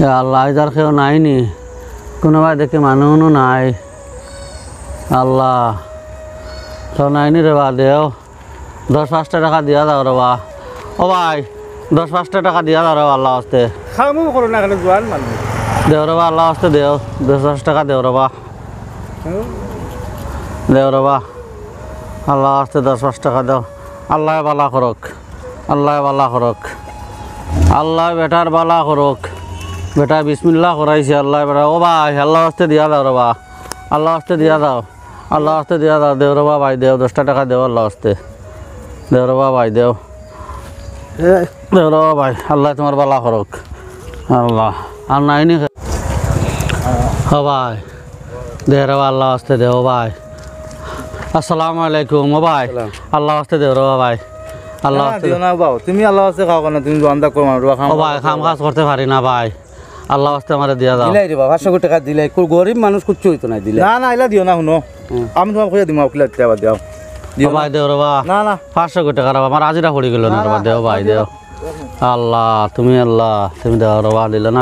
আল্লাহ যার কেউ নাইনি কোনোবাই দেখি মানুষও নাই আল্লাহ তো নাইনি রে বা দেও 10-5টা টাকা দিয়া দাও রে বা ও ভাই 10-5টা টাকা দিয়া দাও রে আল্লাহ আসতে খামো করো না কেন জোয়ান মানুষ দেও রে বা আল্লাহ আসতে দেও 10-5 টাকা দেও রে বা দেও রে বা আল্লাহ আসতে 10-5 টাকা দেও আল্লাহ বালা করক আল্লাহ বালা করক আল্লাহ বেটার বালা করক বেটা বিসমিল্লাহ করাইছে আল্লাহ বেটা ও ভাই আল্লাহ আসতে দিয়া দাও রে বা আল্লাহ আসতে দিয়া দাও আল্লাহ আসতে দিয়া দাও দেও রে বা ভাই দেও 10টা টাকা দেও আল্লাহ আসতে দেও রে বা ভাই দেও দেও রে বা ভাই আল্লাহ তোমার বালা করক আল্লাহ আর নাইনি ও ভাই দেও রে বা আল্লাহ আসতে দেও ভাই আসসালামু আলাইকুম ও ভাই আল্লাহ আসতে দেও রে বা ভাই আল্লাহ আসতে দিও না বাও তুমি আল্লাহ আছে খাও কেন তুমি জোয়ানদা কো মারবা ও ভাই কাম কাজ করতে পারি না ভাই আল্লাহ আসতে আমারে দিয়া দাও দিলাই রে বাবা 500 টাকা দিলাই কোন গরিব মানুষ কুচ্ছু হইতো না দিলাই না না এলা দিও না শুনো আমি তোমাকে কইয়া দিমা ওকিলা দেবা দাও ও ভাই দেও রে বা না না 500 কোটি টাকা রে বা আমার আজিরা পড়ি গেল না রে বা দেও ভাই দেও আল্লাহ তুমি দেও রে বা দিল না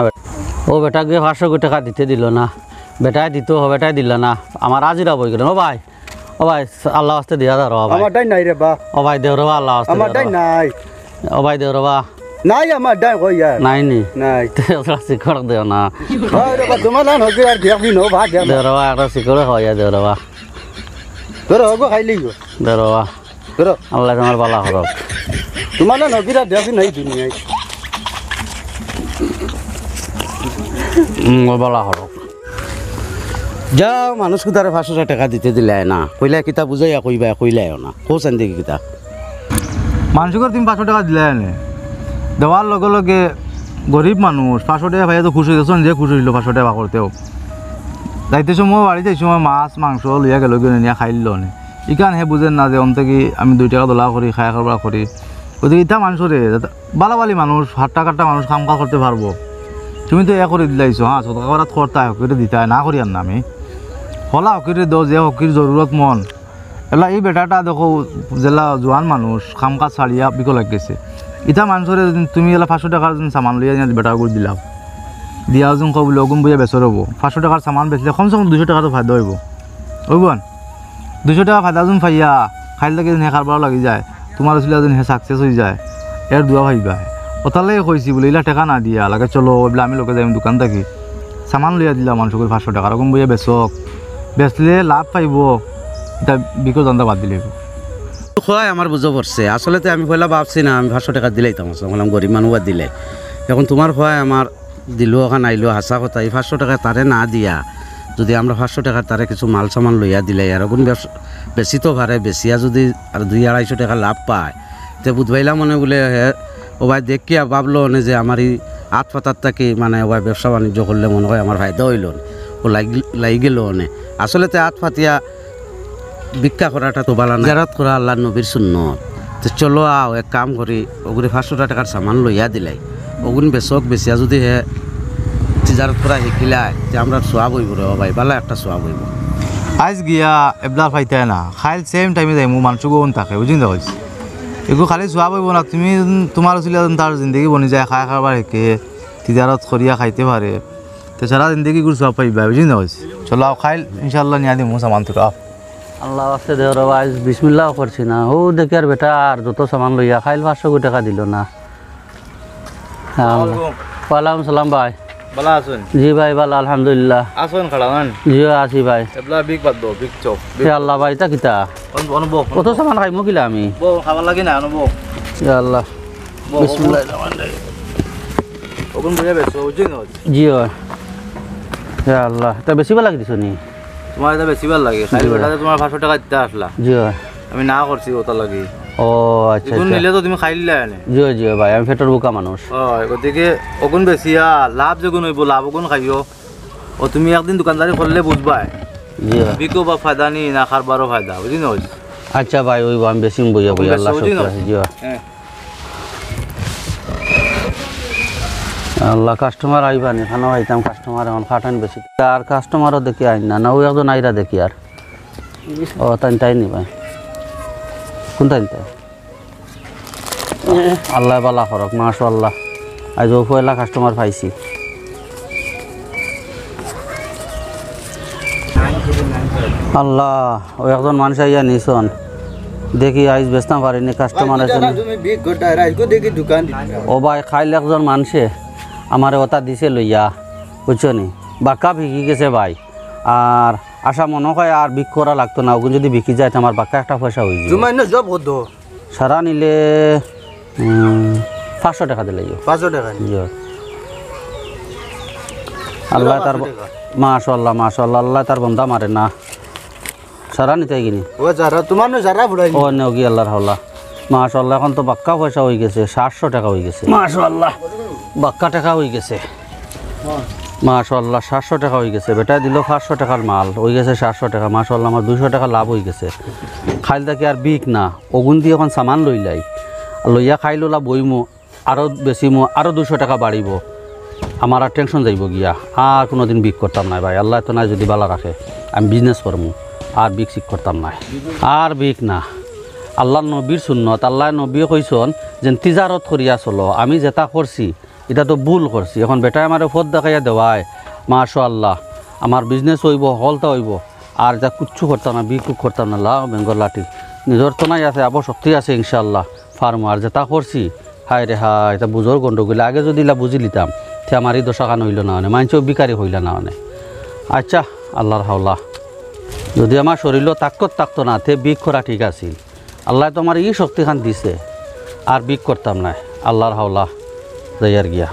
ও বেটা গিয়ে 500 কোটি টাকা দিতে দিল না বেটাই দিত হবে বেটাই দিল না আমার আজিরা বই গেল ও ভাই আল্লাহ আসতে দিয়া দাও রে ভাই আমার ডাই নাই রে বা ও ভাই দেও রে বা আল্লাহ আসতে আমার ডাই নাই ও ভাই দেও রে বা নাই আমার ডাই কই ইয়ার নাই নি নাই ওরা শিকড় দেও না আরে বা তোমার না নকি আর দেখবি নো ভাগ দেও দেও রে বা একটা শিকড় হইয়া দেও রে বা তোর হগো খাইলি গো দেও রে বা তোর আল্লাহ তোমার বালা করক তোমার না নকি আর দেখবি নাই দুনিয়ায় বালা করক যাও মানুষ কুতারে 500 টাকা দিতে দিলাই না কইলা কিতা বুঝাইয়া কইবা কইলাইও না কোসেন দেখি কিতা মানুষের তুমি 500 টাকা দিলে আনে দেওয়ার লগে লগে গরিব মানুষ 500 টাকা ভাইয়া তো খুশি হইতেছ যে খুশি হইল 500 টাকা করতেও যাইতে সময় বাড়ি যাই সময় মাছ মাংস লইয়া গেল নিয়ে খাইল নে ইকান হে বুঝেন না যে অন্তে কি আমি 2 টাকা দোলা করি খাই খাবার করি গতিকে ইটা মানুষরে বালাবালি মানুষ হাট্টা কাট্টা মানুষ কাম কাজ করতে পারবো তুমি তো করে দিলাইছো হ্যাঁ ছোট কাপড় করতে হকিরে দিতে না করি আর না আমি হলা হকিরে দো যে হকির জরুরত মন এলা এই বেটাটা দেখো জেলা জোয়ান মানুষ কাম কাজ ছাড়িয়া বিকল গেছে ইটা মানুষরে তুমি এলা 500 টাকার সামান লইয়া বেটা করে দিলাও দিয়া যখন কবল অগুন বইয়া বেচর হবো 500 টাকার সামান বেচলে কমসে কম 200 টাকা তো ফায়দা হইব ওইবন 200 টাকা ফায়দা যখন পাইয়া খাইল লাগে হে কারবার লাগি যায় তোমার ছিল যখন হে সাকসেস হয়ে যায় এর দুয়া ভাইবা ওতালে কইছি বলে ইলা টাকা না দিয়া লাগে চলো বলে আমি লোকে যাই দোকান থাকি সামান লইয়া দিলাম মানুষকে 500 টাকা এরকম বইয়া বেচক বেচলে লাভ পাইব এটা বিকো জানতে বাদ দিলে খোয়াই আমার বুঝো পড়ছে আসলে তো আমি পয়লা ভাবছি না আমি 500 টাকা দিলাই তো বললাম গরিব মানুষ দিলে এখন তোমার খোয়াই আমার দিল ওখানে আইলো হাসা কথা এই 500 টাকা তারে না দিয়া যদি আমরা 500 টাকা তারে কিছু মাল সামান লইয়া দিলে আর এখন বেশি তো ভারে বেশিয়া যদি আর 200-250 টাকা লাভ পায় তো বুধবাইলা মনে বলে ও ভাই দেখিয়া ভাবলো না যে আমার এই আট পাতার থাকি মানে ও ভাই ব্যবসা বাণিজ্য করলে মনে হয় আমার ফায়দা হইল ও লাগি গেল অনে আসলে তো আট পাতিয়া ভিক্ষা করাটা তো বালা না জারাত করা আল্লাহ নবীর সুন্নত তো চলো আও এক কাম করি ওগুলি 500 টাকার সামান লইয়া দিলাই ওগুন বেচক বেচিয়া যদি হে জারাত করা শিকিলাই যে আমরা সোয়াব হইব রে ভাই বালা একটা সোয়াব হইব আজ গিয়া এবলা ফাইতে না খাইল সেম টাইমে যাই মোৰ মানুষ গোন থাকে বুঝিন দেখছি এগু খালি সোয়া বইব না তুমি তোমার ছিল তার জিন্দগি বনি যায় খাই খাবার হেঁকে তিজারত করিয়া খাইতে পারে তো সারা জিন্দগি গুলো সোয়া পাইবা বুঝিন দেখছি চলো খাইল ইনশাল্লাহ নিয়া দিম সামান তোরা আল্লাহ আসতে দেও রে ভাই বিসমিল্লাহ করছি না ও দেখি আর বেটা আর যত সামান লইয়া খাইল 500 কোটি টাকা দিল না ওয়ালাইকুম সালাম ভাই ভালো আছেন জি ভাই ভালো আলহামদুলিল্লাহ আছেন খাড়ান জি আছি ভাই এবলা বিগ বাদ দো বিগ চপ হে আল্লাহ ভাই তা কিতা অনুভব কত সামান খাইমু কিলা আমি বউ খাবার লাগে না অনুভব ইয়া আল্লাহ বিসমিল্লাহ ওগুন বইয়া বেচো বুঝিন দেখছি জি হে আল্লাহ তা বেশি ভালো লাগিছ নি তোমার এটা বেশি ভালো লাগে খাইল বেটাতে তোমার 500 টাকা দিতে আসলা জি আমি না করছি ওটা লাগে ও আচ্ছা এগুন নিলে তো তুমি খাইলে আনে জি জি ভাই আমি পেটের বোকা মানুষ গতিকে অগুন বেশিয়া লাভ যেগুন হইব লাভ অগুন খাইও ও তুমি একদিন দোকানদারি করলে বুঝবাই জি বিকো বা ফায়দা নি না খারবারও ফায়দা বুঝি না আচ্ছা ভাই ওই আমি বেশি বুঝা বুঝা আল্লাহ শুকর আছে জি আল্লাহ কাস্টমার আইবা নি খানা আইতাম কাস্টমার এখন খাটান বেশি আর কাস্টমারও দেখি আইন না না ওই একজন আইরা দেখি আর ও তাই নি ভাই কোন তাই আল্লাহ বালা করক মাশাআল্লাহ আজ ও পয়লা কাস্টমার পাইছি আল্লাহ ও একজন মানুষ আইয়া নিছন দেখি আইস বেচতে পারিনি কাস্টমার আছে তুমি বিগ গোটা রাইকো দেখি দোকান দিতে ও ভাই খাইলে একজন মানুষে আমার ওটা দিছে লইয়া বুঝছো নি বাক্কা বিকি গেছে ভাই আর আশা মনে হয় আর বিক করা লাগতো না ওগুন যদি বিকি যায় তো আমার বাক্কা একটা পয়সা হয়ে যায় জুমাই না জব হতো সারা নিলে 500 টাকা দিলে 500 টাকা ইয়ে আল্লাহ তার মাশাআল্লাহ মাশাআল্লাহ আল্লাহ তার বন্ধা মারে না সারা নিতে গিনি ও যারা তোমার না যারা ফুরাই ও নেওগি আল্লাহর হাওলা মাশাআল্লাহ এখন তো বাক্কা পয়সা হয়ে গেছে 700 টাকা হয়ে গেছে মাশাআল্লাহ বাক্কা টাকা হয়ে গেছে মাশাআল্লাহ 700 টাকা হয়ে গেছে বেটা দিল 500 টাকার মাল হয়ে গেছে 700 টাকা মাশাআল্লাহ আমার 200 টাকা লাভ হয়ে গেছে খাইল থাকি আর বিক না ওগুন দিয়ে এখন সামান লইলাই লইয়া খাইলো লাভ বইমো আরও বেশিমো আরও 200 টাকা বাড়িব আমার আর টেনশন যাইব গিয়া আর কোনো দিন বিক করতাম না ভাই আল্লাহ তো নাই যদি বালা রাখে আমি বিজনেস করবো আর বিক শিক করতাম না আর বিক না আল্লাহ নবীর সুন্নত আল্লাহ নবী কইসন যে তিজারত করিয়া চলো আমি যেটা করছি এটা তো ভুল করছি এখন বেটাই আমার ফদ দেখাইয়া দেওয়ায় মাশাআল্লাহ আমার বিজনেস হইব হলতা হইব আর যা কুচ্ছু করতাম না বিক করতাম না লাভ বেঙ্গল লাঠি নিজের তো নাই আছে আবার শক্তি আছে ইনশাআল্লাহ ফার্ম আর যেটা করছি হায় রে হায় এটা বুঝোর গণ্ডগোল আগে যদি বুঝি লিতাম তে আমার এই দশাখান হইল না মানে মানুষও বিকারি হইল না মানে আচ্ছা আল্লাহর হাওলা যদি আমার শরীরও থাকতো না তে বিক করা ঠিক আছিল আল্লাহ তো আমার এই শক্তিখান দিছে আর বিক করতাম না আল্লাহর হাওলা যাইয়ার গিয়া